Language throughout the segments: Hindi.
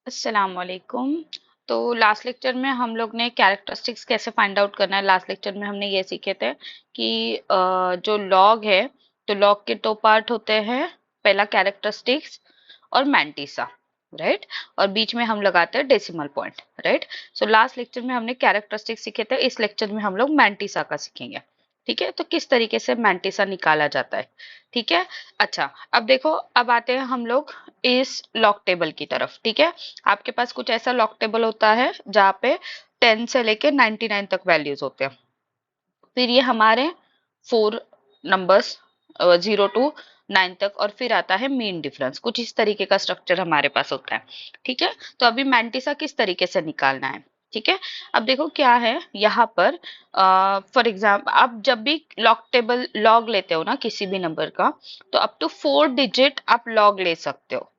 अस्सलाम वालेकुम। तो लास्ट लेक्चर में हम लोग ने कैरेक्टरिस्टिक्स कैसे फाइंड आउट करना है, लास्ट लेक्चर में हमने ये सीखे थे कि जो लॉग है, तो लॉग के दो पार्ट होते हैं, पहला कैरेक्टरिस्टिक्स और मैंटिसा, राइट। और बीच में हम लगाते हैं decimal point, right. So last lecture में हमने कैरेक्टरिस्टिक्स सीखे थे, इस लेक्चर में हम लोग मैंटिसा का सीखेंगे। ठीक है, तो किस तरीके से मैंटिसा निकाला जाता है। ठीक है। अच्छा, अब देखो, अब आते हैं हम लोग इस लॉग टेबल की तरफ। ठीक है, आपके पास कुछ ऐसा लॉग टेबल होता है जहाँ पे 10 से लेके 99 तक वैल्यूज होते हैं। फिर ये हमारे 4 नंबर्स 0 to 9 तक, और फिर आता है मीन डिफरेंस। कुछ इस तरीके का स्ट्रक्चर हमारे पास होता है। ठीक है, तो अभी मैंटिसा किस तरीके से निकालना है। ठीक है, अब देखो क्या है यहाँ पर। फॉर एग्जाम्पल, आप जब भी लॉग टेबल लॉग लेते हो ना किसी भी नंबर का, तो अप टू 4 डिजिट आप लॉग ले सकते हो,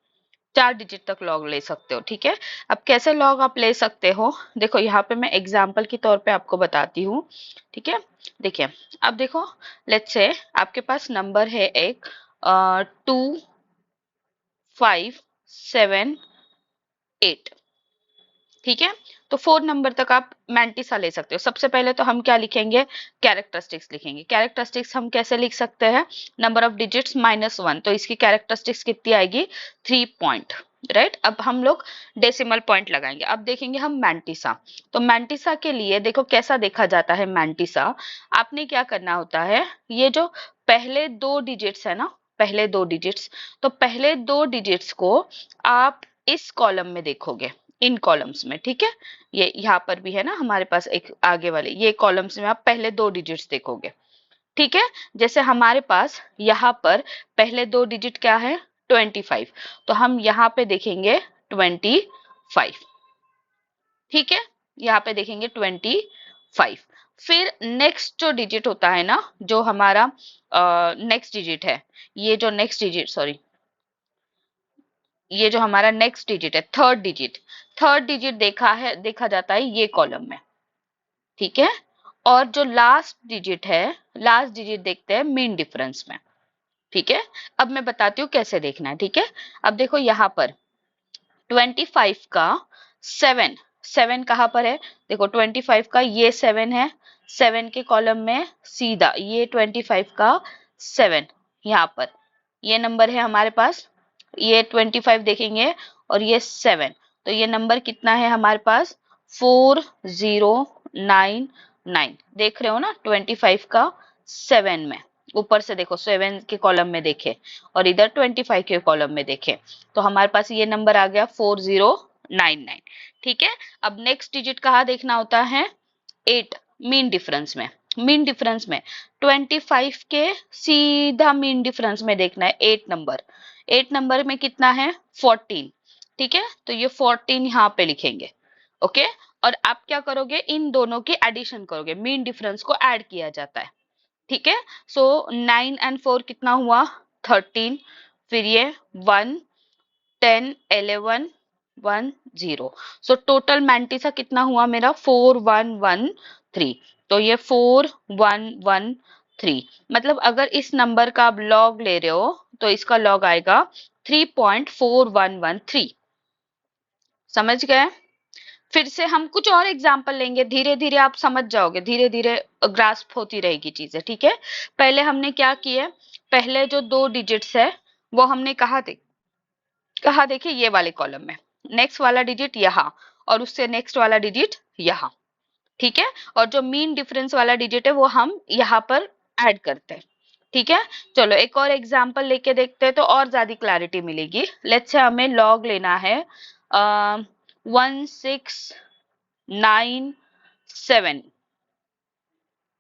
4 डिजिट तक लॉग ले सकते हो। ठीक है, अब कैसे लॉग आप ले सकते हो, देखो यहाँ पे मैं एग्जाम्पल के तौर पे आपको बताती हूँ। ठीक है, देखिए, अब देखो, लेट्स से आपके पास नंबर है एक 2 5 7 8। ठीक है, तो 4 नंबर तक आप मैंटिसा ले सकते हो। सबसे पहले तो हम क्या लिखेंगे, कैरेक्टरिस्टिक्स लिखेंगे। कैरेक्टरिस्टिक्स हम कैसे लिख सकते हैं, नंबर ऑफ डिजिट्स -1, तो इसकी कैरेक्टरिस्टिक्स कितनी आएगी, 3 पॉइंट, राइट। अब हम लोग डेसिमल पॉइंट लगाएंगे। अब देखेंगे हम मैंटिसा। तो मैंटिसा के लिए देखो कैसा देखा जाता है मैंटिसा। आपने क्या करना होता है, ये जो पहले दो डिजिट्स है ना, पहले दो डिजिट्स, तो पहले दो डिजिट्स को आप इस कॉलम में देखोगे, इन कॉलम्स में। ठीक है, ये यहाँ पर भी है ना हमारे पास एक आगे वाले, ये कॉलम्स में आप पहले दो डिजिट्स देखोगे। ठीक है, जैसे हमारे पास यहाँ पर पहले दो डिजिट क्या है, 25, तो हम यहाँ पे देखेंगे 25। ठीक है, यहाँ पे देखेंगे 25। फिर नेक्स्ट जो डिजिट होता है ना, जो हमारा नेक्स्ट डिजिट है, ये जो नेक्स्ट डिजिट, सॉरी, ये जो हमारा नेक्स्ट डिजिट है, थर्ड डिजिट, थर्ड डिजिट देखा जाता है ये कॉलम में। ठीक है, और जो लास्ट डिजिट है, लास्ट डिजिट देखते हैं मीन डिफरेंस में। ठीक है, अब मैं बताती हूँ कैसे देखना है। ठीक है, अब देखो यहाँ पर 25 का 7, 7 कहाँ पर है, देखो 25 का ये 7 है, 7 के कॉलम में सीधा ये 25 का 7, यहाँ पर ये नंबर है हमारे पास, ये 25 देखेंगे, और ये 7, तो ये नंबर कितना है हमारे पास, 4099। देख रहे हो ना, 25 का 7 में, ऊपर से देखो 7 के कॉलम में देखे, और इधर 25 के कॉलम में देखे, तो हमारे पास ये नंबर आ गया 4099। ठीक है, अब नेक्स्ट डिजिट कहाँ देखना होता है, 8, मीन डिफरेंस में। मीन डिफरेंस में 25 के सीधा मीन डिफरेंस में देखना है 8 नंबर, 8 नंबर में कितना है, 14। ठीक है, तो ये 14 यहाँ पे लिखेंगे। ओके, और आप क्या करोगे, इन दोनों की एडिशन करोगे, मीन डिफरेंस को ऐड किया जाता है। ठीक है, सो 9 एंड 4 कितना हुआ, 13। फिर ये 1 10 11 1 0, सो टोटल मैंटिसा कितना हुआ मेरा, 4113। तो ये 4113, मतलब अगर इस नंबर का आप लॉग ले रहे हो, तो इसका लॉग आएगा 3.4113। समझ गए। फिर से हम कुछ और एग्जाम्पल लेंगे, धीरे धीरे आप समझ जाओगे, धीरे धीरे ग्रास्प होती रहेगी चीजें। ठीक है, पहले हमने क्या किया, पहले जो दो डिजिट्स है वो हमने कहा देखे, ये वाले कॉलम में, नेक्स्ट वाला डिजिट यहाँ, और उससे नेक्स्ट वाला डिजिट यहाँ। ठीक है, और जो मीन डिफरेंस वाला डिजिट है वो हम यहाँ पर ऐड करते हैं। ठीक है, चलो एक और एग्जांपल लेके देखते हैं, तो और ज्यादा क्लैरिटी मिलेगी। लेट्स से हमें लॉग लेना है 1697,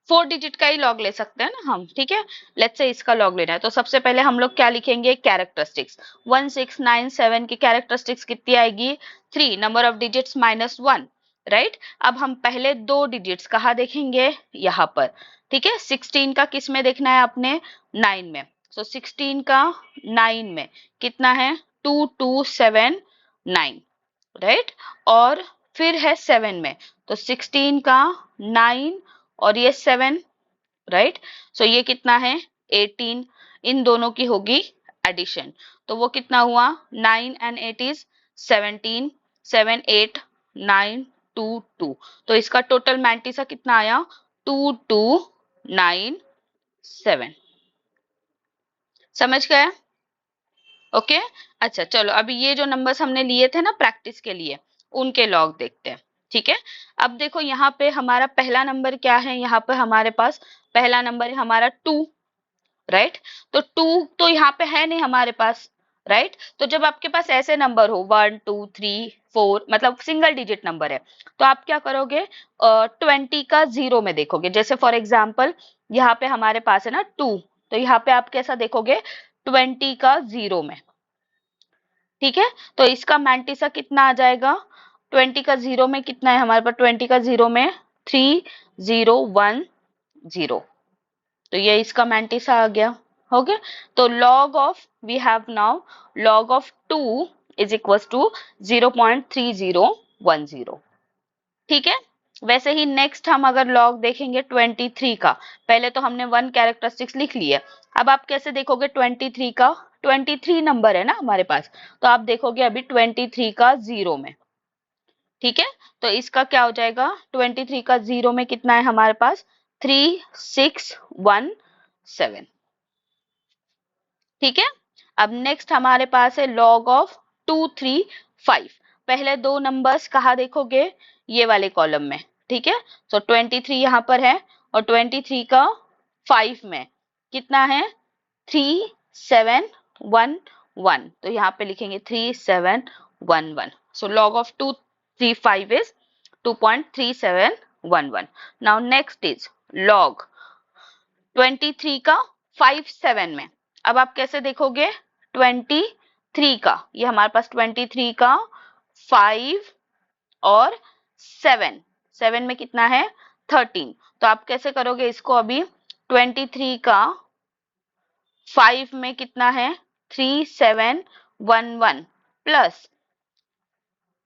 4 डिजिट का ही लॉग ले सकते हैं ना हम। ठीक है, लेट्स से इसका लॉग लेना है, तो सबसे पहले हम लोग क्या लिखेंगे, कैरेक्टरिस्टिक्स। 1697 की कैरेक्टरिस्टिक्स कितनी आएगी, 3, नंबर ऑफ डिजिट्स -1, राइट। अब हम पहले दो डिजिट्स कहाँ देखेंगे, यहाँ पर। ठीक है, 16 का किस में देखना है आपने, 9 में, सो 16 का 9 में कितना है, 2279, राइट। और फिर है 7 में, तो 16 का 9 और ये 7, राइट। सो ये कितना है, 18। इन दोनों की होगी एडिशन, तो वो कितना हुआ, 9 and 8 is 17। 78922। तो इसका टोटल मैंटिसा कितना आया? 2297। समझ गए? ओके। अच्छा चलो, अभी ये जो नंबर्स हमने लिए थे ना प्रैक्टिस के लिए, उनके लॉग देखते हैं। ठीक है, अब देखो यहाँ पे हमारा पहला नंबर क्या है, यहाँ पे हमारे पास पहला नंबर है हमारा 2, राइट। तो 2 तो यहाँ पे है नहीं हमारे पास, राइट। तो जब आपके पास ऐसे नंबर हो 1 2 3 4, मतलब सिंगल डिजिट नंबर है, तो आप क्या करोगे, 20 का जीरो में देखोगे। जैसे फॉर एग्जाम्पल यहाँ पे हमारे पास है ना 2, तो यहाँ पे आप कैसा देखोगे, 20 का जीरो में। ठीक है, तो इसका मैंटिसा कितना आ जाएगा, 20 का जीरो में कितना है हमारे पास, 20 का जीरो में 3010। तो ये इसका मैंटिसा आ गया। हो गया। तो log of, we have now log of 2 is equal to 0.3010। ठीक है, वैसे ही नेक्स्ट हम अगर log देखेंगे 23 का, पहले तो हमने वन कैरेक्टरिस्टिक्स लिख लिया। अब आप कैसे देखोगे 23 का, 23 नंबर है ना हमारे पास, तो आप देखोगे अभी 23 का जीरो में। ठीक है, तो इसका क्या हो जाएगा, 23 का जीरो में कितना है हमारे पास, 3617। ठीक है, अब नेक्स्ट हमारे पास है log ऑफ 235। पहले दो नंबर्स कहाँ देखोगे, ये वाले कॉलम में। ठीक है, तो 23 यहाँ पर है, और 23 का 5 में कितना है, 3711। तो यहाँ पे लिखेंगे 3711। सो log of 235 is 2.3711। Now next is log 23 का 57 में। अब आप कैसे देखोगे, 23 का, ये हमारे पास 23 का 5 और 7, 7 में कितना है, 13। तो आप कैसे करोगे इसको, अभी 23 का 5 में कितना है, 3711 प्लस,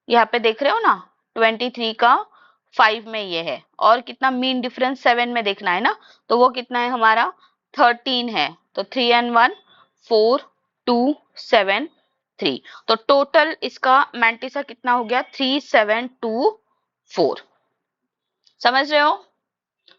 यहाँ पे देख रहे हो ना, 23 का 5 में ये है, और कितना मीन डिफरेंस 7 में देखना है ना, तो वो कितना है हमारा, 13 है। तो 3 and 1 4 2 7 3। तो टोटल इसका मैंटिसा कितना हो गया, 3724। समझ रहे हो?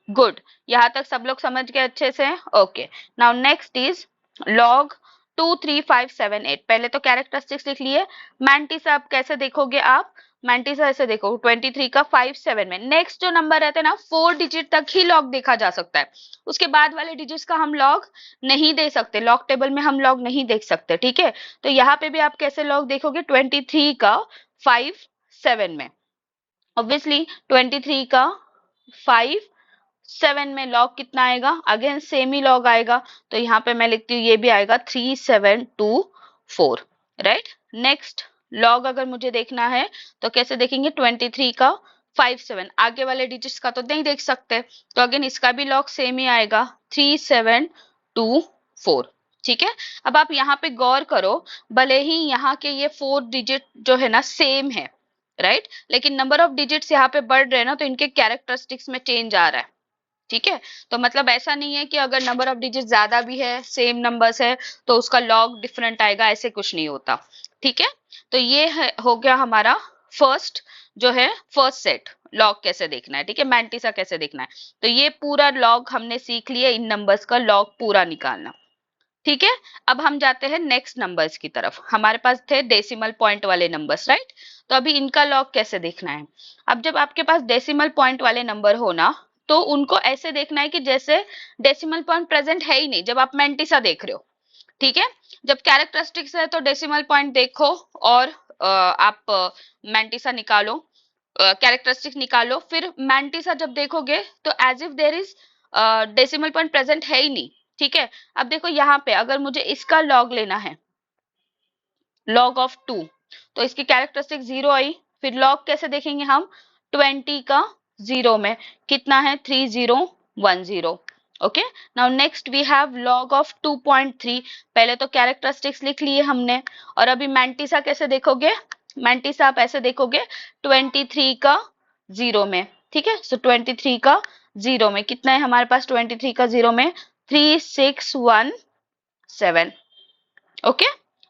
गुड, यहाँ तक सब लोग समझ गए अच्छे से। Okay, now next is log 23578। पहले तो कैरेक्टरिस्टिक्स लिख लिए, मैंटिसा आप कैसे देखोगे, आप मैंटिसा ऐसे देखो, 23 का 5 7 में। नेक्स्ट जो नंबर रहते हैं ना, 4 डिजिट तक ही लॉग देखा जा सकता है, उसके बाद वाले डिजिट्स का हम लॉग नहीं दे सकते, लॉग टेबल में हम लॉग नहीं देख सकते। ठीक है, तो यहाँ पे भी आप कैसे लॉग देखोगे, 23 का 5 7 में। ऑब्वियसली 23 का 5 7 में लॉग कितना आएगा, अगेन सेम ही लॉग आएगा, तो यहाँ पे मैं लिखती हूँ ये भी आएगा 3724। राइट, नेक्स्ट लॉग अगर मुझे देखना है तो कैसे देखेंगे, 23 का 5 7, आगे वाले डिजिट्स का तो नहीं देख सकते, तो अगेन इसका भी लॉग सेम ही आएगा 3724। ठीक है, अब आप यहाँ पे गौर करो, भले ही यहाँ के ये 4 डिजिट जो है ना सेम है, राइट, लेकिन नंबर ऑफ डिजिट्स यहाँ पे बढ़ रहे हैं ना, तो इनके कैरेक्टरिस्टिक्स में चेंज आ रहा है। ठीक है, तो मतलब ऐसा नहीं है कि अगर नंबर ऑफ डिजिट ज्यादा भी है, सेम नंबर्स है, तो उसका लॉग डिफरेंट आएगा, ऐसे कुछ नहीं होता। ठीक है, तो ये है, हो गया हमारा फर्स्ट जो है, फर्स्ट सेट लॉग कैसे देखना है। ठीक है, मैंटिसा कैसे देखना है, तो ये पूरा लॉग हमने सीख लिया, इन नंबर्स का लॉग पूरा निकालना। ठीक है, अब हम जाते हैं नेक्स्ट नंबर्स की तरफ। हमारे पास थे डेसिमल पॉइंट वाले नंबर्स, राइट, तो अभी इनका लॉग कैसे देखना है। अब जब आपके पास डेसिमल पॉइंट वाले नंबर हो ना, तो उनको ऐसे देखना है कि जैसे डेसिमल पॉइंट प्रेजेंट है ही नहीं, जब आप मैंटिसा देख रहे हो। ठीक है, जब कैरेक्टरिस्टिक्स है तो डेसिमल पॉइंट देखो, और आप मैंटिसा निकालो, कैरेक्टरिस्टिक निकालो, फिर मैंटिसा जब देखोगे तो as if there is decimal point present है ही नहीं। ठीक है, अब देखो यहाँ पे अगर मुझे इसका लॉग लेना है, लॉग ऑफ 2, तो इसकी कैरेक्टरिस्टिक 0 आई, फिर लॉग कैसे देखेंगे हम, 20 का 0 में कितना है, 3010। Okay, now next we have log of 2.3। पहले तो कैरेक्टरिस्टिक्स लिख लिए हमने, और अभी मैंटिसा कैसे देखोगे, मैंटिसा आप ऐसे देखोगे 23 का 0 में। ठीक है, सो 23 का 0 में कितना है हमारे पास, 23 का 0 में 3617। Okay,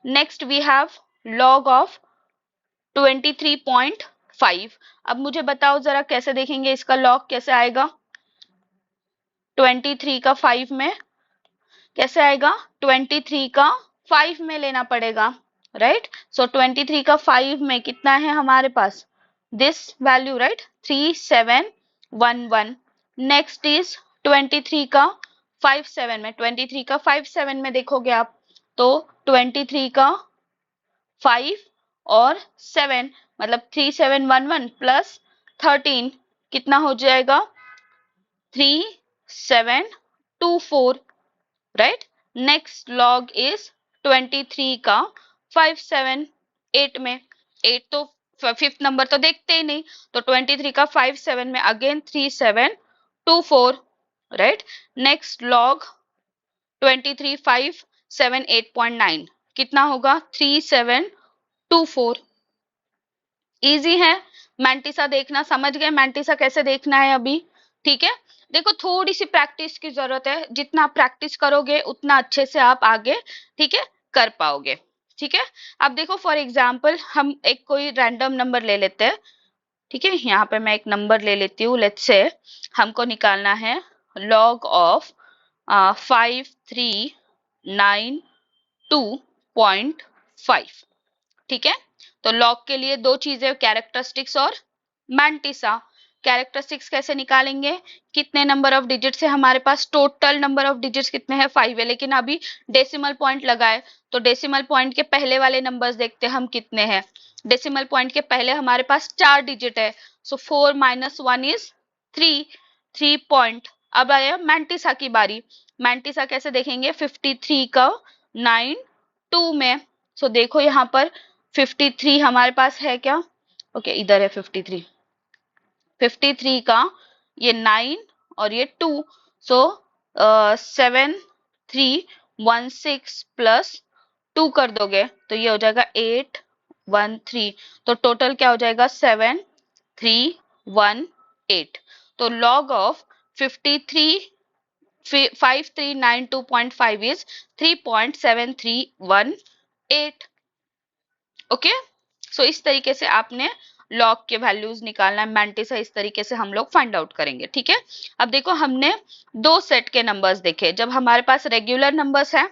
next we have log of 23.5। अब मुझे बताओ जरा कैसे देखेंगे, इसका लॉग कैसे आएगा? 23 का 5 में कैसे आएगा? 23 का 5 में लेना पड़ेगा, राइट? सो 23 का 5 में कितना है हमारे पास? This value, right? 3711। Next is 23 का 5 7 में, 23 का 5 7 में देखोगे आप तो 23 का 5 और 7 मतलब 3711 प्लस 13 कितना हो जाएगा? 3724, राइट? नेक्स्ट लॉग इज 23 का 5 7 8 में, 8 तो फिफ्थ नंबर तो देखते ही नहीं, तो 23 का 5 7 में अगेन 3724, राइट? नेक्स्ट लॉग 23 5 7 8.9 कितना होगा? 3724। इजी है। मैंटिसा देखना समझ गए? मैंटिसा कैसे देखना है अभी? ठीक है, देखो थोड़ी सी प्रैक्टिस की जरूरत है, जितना आप प्रैक्टिस करोगे उतना अच्छे से आप आगे, ठीक है, कर पाओगे। ठीक है, अब देखो फॉर एग्जाम्पल हम एक कोई रैंडम नंबर ले लेते हैं। ठीक है, यहाँ पे मैं एक नंबर ले लेती हूँ। लेट्स से हमको निकालना है लॉग ऑफ 5392.5। ठीक है, तो लॉग के लिए दो चीजें, कैरेक्टरिस्टिक्स और मैंटिसा। कैरेक्टरिस्टिक्स कैसे निकालेंगे? कितने नंबर ऑफ डिजिट्स है हमारे पास? टोटल नंबर ऑफ डिजिट्स कितने हैं? 5 है, लेकिन अभी डेसिमल पॉइंट लगाए तो डेसिमल पॉइंट के पहले वाले नंबर्स देखते हैं हम कितने हैं। डेसिमल पॉइंट के पहले हमारे पास 4 डिजिट है, सो 4 माइनस 1 इज 3, 3 पॉइंट। अब आया मैंटिसा की बारी। मैंटिसा कैसे देखेंगे? 53 का 9 2 में, सो देखो यहाँ पर 53 हमारे पास है क्या? ओके, इधर है 53। 53 का ये 9 और ये 2, सो 7316 प्लस 2 कर दोगे तो ये हो जाएगा 813। तो टोटल क्या हो जाएगा? 7318। तो लॉग ऑफ 5392.5 इज 3.7318। ओके, सो इस तरीके से आपने लॉग के वैल्यूज निकालना है। मैंटिसा इस तरीके से हम लोग फाइंड आउट करेंगे। ठीक है, अब देखो हमने दो सेट के नंबर्स देखे। जब हमारे पास रेगुलर नंबर्स है,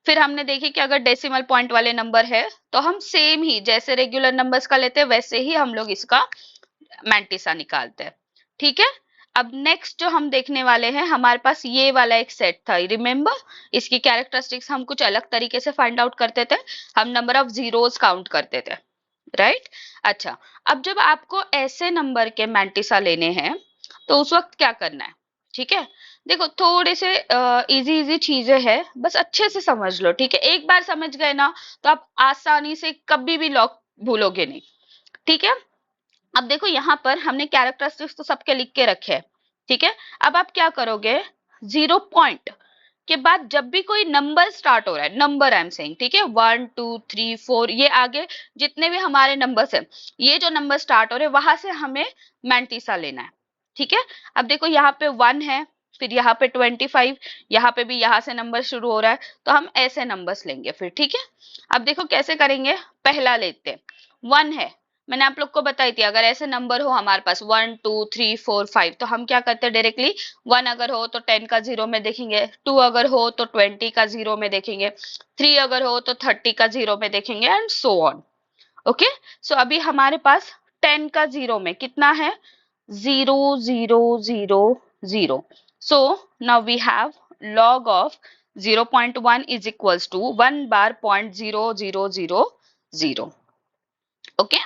फिर हमने देखे कि अगर डेसिमल पॉइंट वाले नंबर है तो हम सेम ही जैसे रेगुलर नंबर्स का लेते हैं वैसे ही हम लोग इसका मैंटिसा निकालते हैं। ठीक है, अब नेक्स्ट जो हम देखने वाले हैं, हमारे पास ये वाला एक सेट था, रिमेम्बर? इसकी कैरेक्टरिस्टिक्स हम कुछ अलग तरीके से फाइंड आउट करते थे, हम नंबर ऑफ जीरोस काउंट करते थे, राइट? अच्छा, अब जब आपको ऐसे नंबर के मैंटिसा लेने हैं तो उस वक्त क्या करना है? ठीक है, देखो थोड़े से इजी इजी चीजें हैं, बस अच्छे से समझ लो। ठीक है, एक बार समझ गए ना तो आप आसानी से कभी भी लॉग भूलोगे नहीं। ठीक है, अब देखो यहाँ पर हमने कैरेक्टरिस्टिक्स तो सबके लिख के रखे हैं। ठीक है, अब आप क्या करोगे? 0 पॉइंट के बाद जब भी कोई नंबर स्टार्ट हो रहा है, नंबर आई एम सेइंग, ठीक है, 1 2 3 4 ये आगे जितने भी हमारे नंबर्स हैं, ये जो नंबर स्टार्ट हो रहे हैं वहां से हमें मैंटिसा लेना है। ठीक है, अब देखो यहाँ पे 1 है, फिर यहाँ पे 25, यहाँ पे भी यहाँ से नंबर शुरू हो रहा है, तो हम ऐसे नंबर्स लेंगे फिर। ठीक है, अब देखो कैसे करेंगे। पहला लेते हैं, 1 है, मैंने आप लोग को बताई थी अगर ऐसे नंबर हो हमारे पास 1 2 3 4 5 तो हम क्या करते हैं डायरेक्टली 1 अगर हो तो 10 का 0 में देखेंगे, 2 अगर हो तो 20 का 0 में देखेंगे, 3 अगर हो तो 30 का 0 में देखेंगे एंड सो ऑन। ओके, सो अभी हमारे पास 10 का 0 में कितना है? 0 0 0 0। So now we have log of 0.1 is equals to 1 bar 0.0000। okay,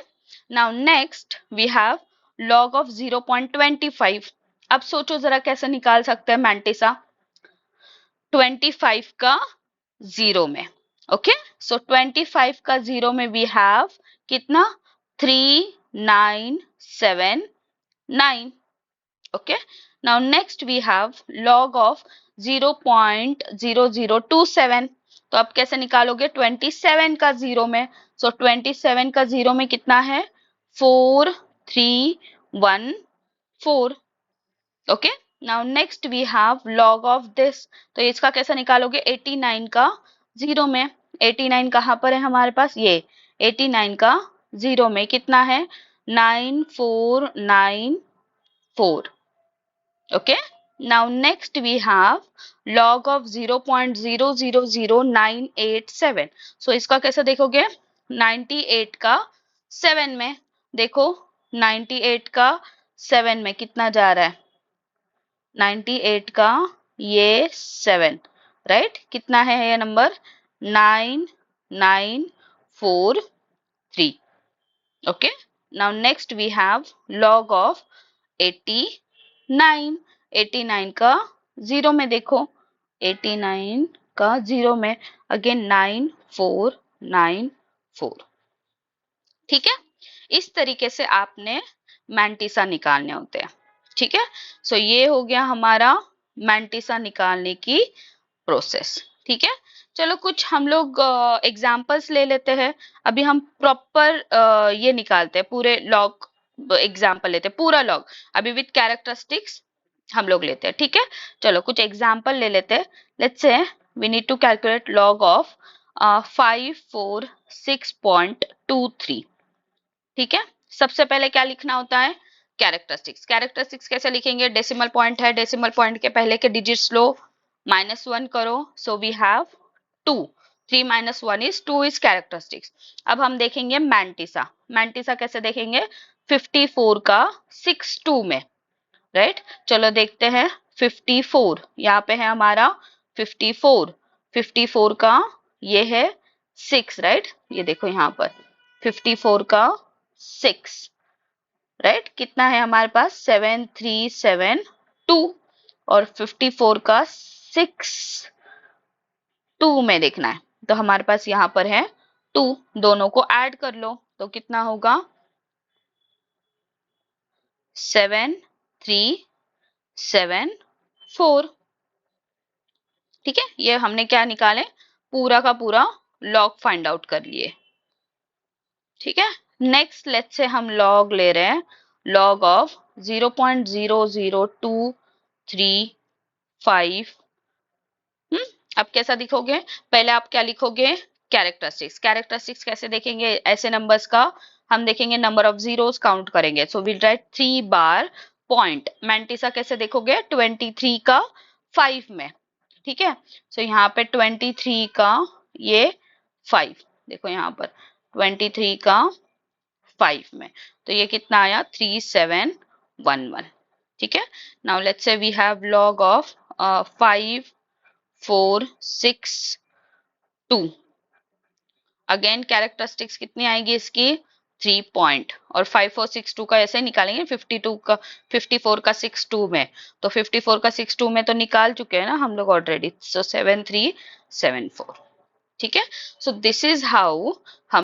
now next we have log of 0.25। अब सोचो जरा कैसे निकाल सकते हैं मैंटिसा 25 का 0 में। ओके, सो 25 का 0 में वी हैव कितना? 3979। Okay, now next we have log of 0.0027। तो अब कैसे निकालोगे 27 का 0 में? सो 27 का 0 में कितना है? 4314। Okay, now next we have log of this. तो इसका कैसे निकालोगे 89 का 0 में? 89 कहाँ पर है हमारे पास? ये 89 का जीरो में कितना है 9494. Okay, now next we have log of 0.000987. So इसका कैसे देखोगे 98 का 7 में देखो 98 का 7 में कितना जा रहा है 98 का ये 7 राइट कितना है ये number 9943. Okay, now next we have log of 89. 89 का 0 में देखो 89 का 0 में अगेन 9494. ठीक है, इस तरीके से आपने मैंटिसा निकालने होते हैं. ठीक है, सो ये हो गया हमारा मैंटिसा निकालने की प्रोसेस. ठीक है, चलो कुछ हम लोग एग्जाम्पल्स ले लेते हैं. अभी हम प्रॉपर ये निकालते हैं पूरे लॉग एग्जाम्पल लेते हैं पूरा लॉग अभी विथ कैरेक्टरिस्टिक्स हम लोग लेते हैं. ठीक है, चलो कुछ एग्जाम्पल ले लेते हैं. Let's say we need to calculate log of 546.23. ठीक है, सबसे पहले क्या लिखना होता है कैरेक्टरिस्टिक्स. कैरेक्टरिस्टिक्स कैसे लिखेंगे डेसिमल पॉइंट है डेसिमल पॉइंट के पहले के डिजिट्स लो -1 करो so we have 2. 3 - 1 is 2 is characteristics. अब हम देखेंगे मैंटिसा. मैंटिसा कैसे देखेंगे 54 का 62 में राइट. चलो देखते हैं 54 यहाँ पे है हमारा 54. 54 का ये है 6 राइट. ये देखो यहाँ पर 54 का 6 राइट. कितना है हमारे पास 7372 और 54 का 6 2 में देखना है तो हमारे पास यहाँ पर है 2. दोनों को ऐड कर लो तो कितना होगा 7374. ठीक है, ये हमने क्या निकाले पूरा का पूरा लॉग फाइंड आउट कर लिए. ठीक है, नेक्स्ट लेट्स से हम लॉग ले रहे हैं लॉग ऑफ 0.00235. अब कैसा दिखोगे पहले आप क्या लिखोगे कैरेक्टरिस्टिक्स. कैरेक्टरिस्टिक्स कैसे देखेंगे ऐसे नंबर्स का हम देखेंगे नंबर ऑफ जीरोस काउंट करेंगे. So will write 3 bar point. Mantissa कैसे देखोगे 23 का 5 में. ठीक है, सो यहाँ पे 23 का ये 5 देखो यहाँ पर 23 का 5 में तो ये कितना आया 3711. ठीक है, now let's say we have log of 5462. Again characteristics कितनी आएगी इसकी 3 पॉइंट और 5462 का ऐसे निकालेंगे 52 का 54 का 62 में तो 54 का 62 में तो निकाल चुके हैं ना हम लोग ऑलरेडी. सो 7374. ठीक है, सो दिस इज हाउ हम